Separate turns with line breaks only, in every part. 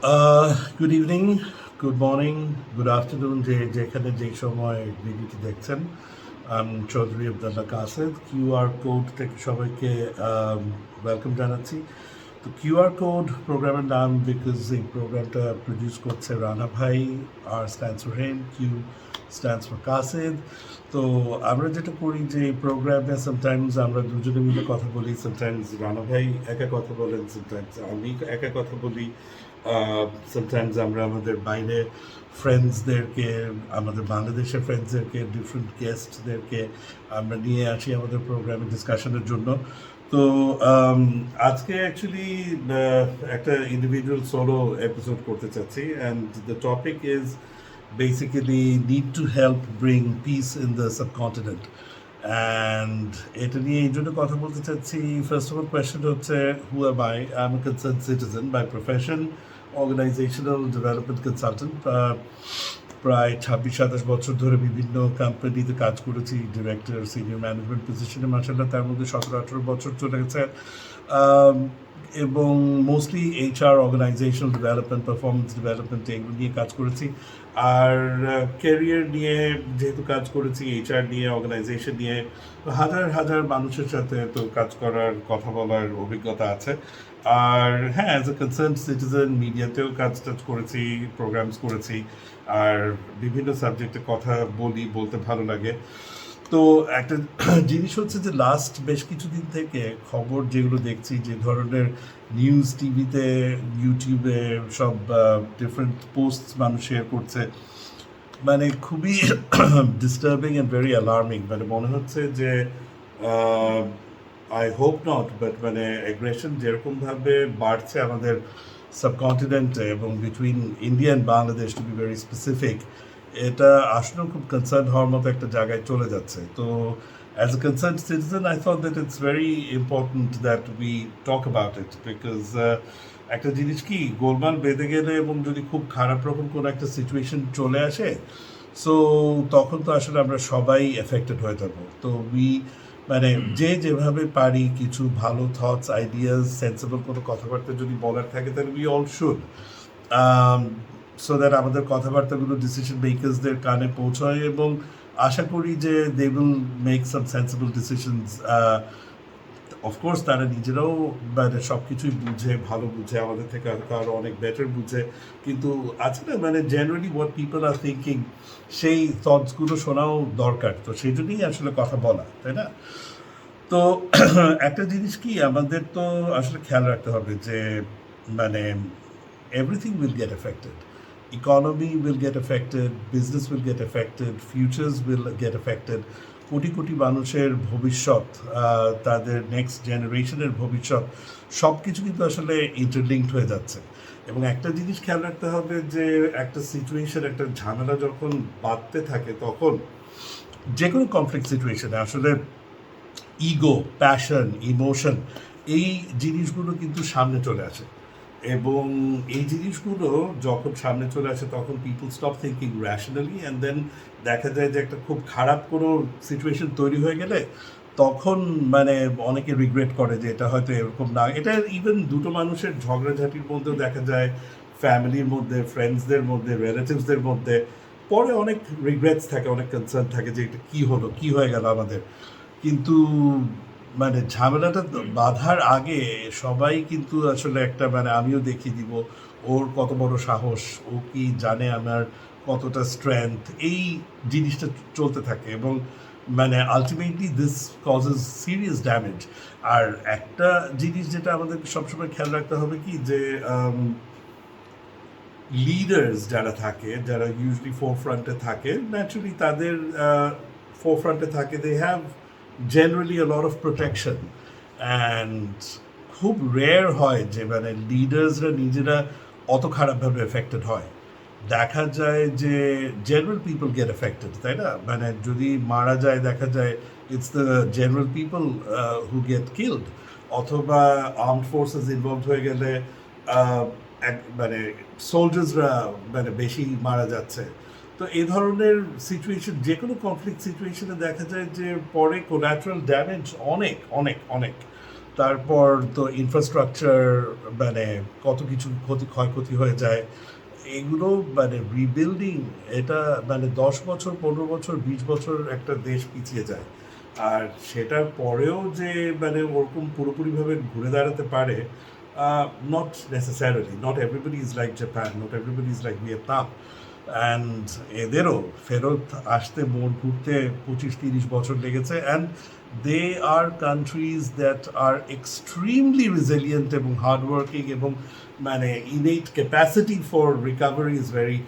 Good evening, good morning, good afternoon, যেখানে যেই সময় ভিডিওটি দেখছেন। চৌধুরী আবদুল্লাহ কাসেদ কিউআর কোড থেকে সবাইকে ওয়েলকাম জানাচ্ছি। তো কিউআর কোড প্রোগ্রামের নাম বিকজ এই প্রোগ্রামটা প্রডিউস করছে রানা ভাই। আর stands for Hem, Q stands for Qased. তো আমরা যেটা করি যে এই প্রোগ্রামে সামটাইমস আমরা দুজনে মিলে কথা বলি, সামটাইমস রানা ভাই একা কথা বলেন, সামটাইমস আমি একা কথা বলি, সামটাইমস আমরা আমাদের বাইরে ফ্রেন্ডসদেরকে, আমাদের বাংলাদেশের ফ্রেন্ডসদেরকে, ডিফারেন্ট গেস্টদেরকে আমরা নিয়ে আসি আমাদের প্রোগ্রামে ডিসকাশনের জন্য। তো আজকে অ্যাকচুয়ালি একটা ইন্ডিভিজুয়াল সোলো এপিসোড করতে চাচ্ছি, and the topic is basically need to help bring piece in the subcontinent. And এটা নিয়ে এই জন্য কথা বলতে চাচ্ছি। ফার্স্ট অফ অল কোয়েশ্চেন হচ্ছে, who am I? I am a concern citizen by profession, organisational development consultant. প্রায় ২৬-২৭ বছর ধরে বিভিন্ন কোম্পানিতে কাজ করেছি, ডিরেক্টর, সিনিয়র ম্যানেজমেন্ট পজিশনে। মাসাল্লাহ তার মধ্যে ১৭-১৮ বছর চলে গেছে। এবং mostly HR, organisational development, performance development এগুলো নিয়ে কাজ করেছি। আর ক্যারিয়ার নিয়ে যেহেতু কাজ করেছি, এইচআর নিয়ে, অর্গানাইজেশন নিয়ে, হাজার হাজার মানুষের সাথে তো কাজ করার, কথা বলার অভিজ্ঞতা আছে। আর হ্যাঁ, অ্যাজ এ কনসার্ন সিটিজেন মিডিয়াতেও কাজ টাজ করেছি, প্রোগ্রামস করেছি, আর বিভিন্ন সাবজেক্টে কথা বলতে ভালো লাগে। তো একটা জিনিস হচ্ছে যে লাস্ট বেশ কিছুদিন থেকে খবর যেগুলো দেখছি, যে ধরনের নিউজ টিভিতে, ইউটিউবে সব ডিফারেন্ট পোস্ট মানুষ শেয়ার করছে, মানে খুবই ডিস্টার্বিং অ্যান্ড ভেরি অ্যালার্মিং। মানে মনে হচ্ছে যে আই হোপ নট, বাট মানে অ্যাগ্রেশন যেরকমভাবে বাড়ছে আমাদের সাবকন্টিনেন্টে এবং between India and Bangladesh, to be very specific, এটা আসলেও খুব কনসার্ন হওয়ার মতো একটা জায়গায় চলে যাচ্ছে। তো as a concern citizen I thought that it's very important that we talk about it, because একটা জিনিস কি, গোলমাল বেঁধে গেলে এবং যদি খুব খারাপ রকম কোনো একটা সিচুয়েশন চলে আসে, সো তখন তো আসলে আমরা সবাই এফেক্টেড হয়ে যাব। তো মানে যে যেভাবে পারি কিছু ভালো থটস, আইডিয়াস, সেন্সেবল কোনো কথাবার্তা যদি বলার থাকে, তাহলে we all should, so that আমাদের কথাবার্তাগুলো ডিসিশন মেকার্সদের কানে পৌঁছয়, এবং আশা করি যে they will make some sensible decisions. Of course তারা নিজেরাও মানে সব কিছুই বুঝে, ভালো বুঝে, আমাদের থেকে আরও অনেক বেটার বুঝে, কিন্তু আছে না, মানে generally what people are thinking, সেই থটসগুলো শোনাও দরকার। তো সেই জন্যই আসলে কথা বলা, তাই না? তো একটা জিনিস কি, আমাদের তো আসলে খেয়াল রাখতে হবে যে মানে everything will get affected. Economy will get affected, business will get affected, futures will get affected. Crore crore মানুষের ভবিষ্যৎ, তাদের নেক্সট জেনারেশনের ভবিষ্যৎ, সব কিছু কিন্তু আসলে ইন্টারলিঙ্কড হয়ে যাচ্ছে। এবং একটা জিনিস খেয়াল রাখতে হবে যে একটা সিচুয়েশন, একটা ঝামেলা যখন বাড়তে থাকে, তখন যে কোনো কনফ্লিক্ট সিচুয়েশনে আসলে ইগো, প্যাশন, ইমোশন, এই জিনিসগুলো কিন্তু সামনে চলে আসে। এবং এই জিনিসগুলো যখন সামনে চলে আসে, তখন people stop thinking rationally, and then দেখা যায় যে একটা খুব খারাপ কোনো সিচুয়েশন তৈরি হয়ে গেলে তখন মানে অনেকে রিগ্রেট করে যে এটা হয়তো এরকম না। এটা ইভেন দুটো মানুষের ঝগড়াঝাটির মধ্যেও দেখা যায়, ফ্যামিলির মধ্যে, ফ্রেন্ডসদের মধ্যে, রিলেটিভসদের মধ্যে, পরে অনেক রিগ্রেটস থাকে, অনেক কনসার্ন থাকে যে এটা কী হলো, কী হয়ে গেল আমাদের। কিন্তু মানে ঝামেলাটা বাঁধার আগে সবাই কিন্তু আসলে একটা, মানে আমিও দেখিয়ে দিব ওর কত বড় সাহস, ও কি জানে আমার কতটা স্ট্রেংথ, এই জিনিসটা চলতে থাকে, এবং মানে ultimately this causes serious damage. আর একটা জিনিস যেটা আমাদের সবসময় খেয়াল রাখতে হবে কি, যে লিডার্স যারা থাকে, যারা ইউজুয়ালি ফোরফ্রন্টে থাকে, ন্যাচুরালি তাদের ফোরফ্রন্টে থাকে, they have generally a lot of protection. And খুব রেয়ার হয় যে মানে লিডার্সরা নিজেরা অত খারাপভাবে এফেক্টেড হয়। দেখা যায় যে জেনারেল পিপল গেট এফেক্টেড, তাই না? মানে যদি মারা যায়, দেখা যায় it's the general people who gate killed, অথবা আর্মড ফোর্সেস ইনভলভ হয়ে গেলে মানে সোলজার্সরা মানে বেশি মারা যাচ্ছে। তো এই ধরনের সিচুয়েশন, যে কোনো কনফ্লিক্ট সিচুয়েশনে দেখা যায় যে পরে কোল্যাটারাল ড্যামেজ অনেক অনেক অনেক। তারপর তো ইনফ্রাস্ট্রাকচার মানে কত কিছু ক্ষয়ক্ষতি হয়ে যায় এগুলো মানে রিবিল্ডিং এটা মানে 10 বছর 15 বছর 20 বছর একটা দেশ পিছিয়ে যায় আর সেটার পরেও যে মানে ওরকম পুরোপুরিভাবে ঘুরে দাঁড়াতে পারে not necessarily not everybody is like Japan not everybody is like Vietnam and এদেরও ফেরত আসতে মোড় ঘুরতে 25-30 বছর লেগেছে and they are countries that are extremely resilient এবং হার্ডওয়ার্কিং এবং মানে innate capacity for recovery is very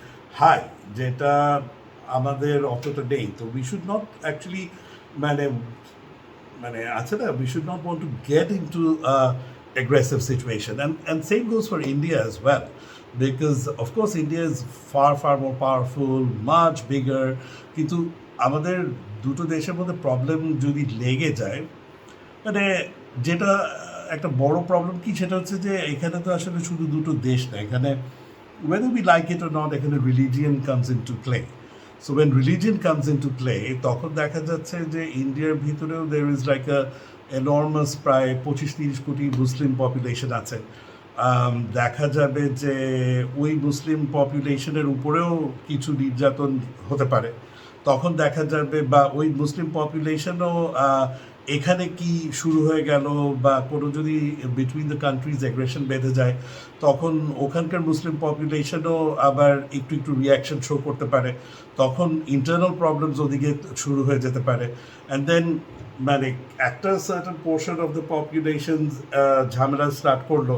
high যেটা আমাদের অতটা নেই তো উই শুড নট অ্যাকচুয়ালি মানে মানে আছে না we should not want to get into a aggressive situation and same goes for India as well because of course India is far more powerful much bigger কিন্তু আমাদের দুটো দেশের মধ্যে problem যদি লেগে যায় মানে যেটা একটা বড় প্রবলেম কি সেটা হচ্ছে যে এখানে তো আসলে শুধু দুটো দেশ না এখানে whether we like it or not এখানে religion comes into play so when religion comes into play তখন দেখা যাচ্ছে যে ইন্ডিয়ার ভিতরেও there is like a enormous প্রায় 25-30 কোটি মুসলিম পপুলেশন আছে দেখা যাবে যে ওই মুসলিম পপুলেশনের উপরেও কিছু নির্যাতন হতে পারে তখন দেখা যাবে বা ওই মুসলিম পপুলেশনও এখানে কি শুরু হয়ে গেল বা কোনো যদি বিটুইন দ্য কান্ট্রিজ অ্যাগ্রেশন বেঁধে যায় তখন ওখানকার মুসলিম পপুলেশনও আবার একটু একটু রিয়াকশন শো করতে পারে তখন ইন্টারনাল প্রবলেমস ওদিকে শুরু হয়ে যেতে পারে অ্যান্ড দেন মানে একটা certain portion of the population ঝামেলা স্টার্ট করলো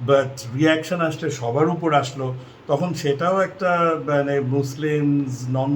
বাট রিয়াকশন আসলে সবার উপর আসলো তখন সেটাও একটা মানে মুসলিমস নন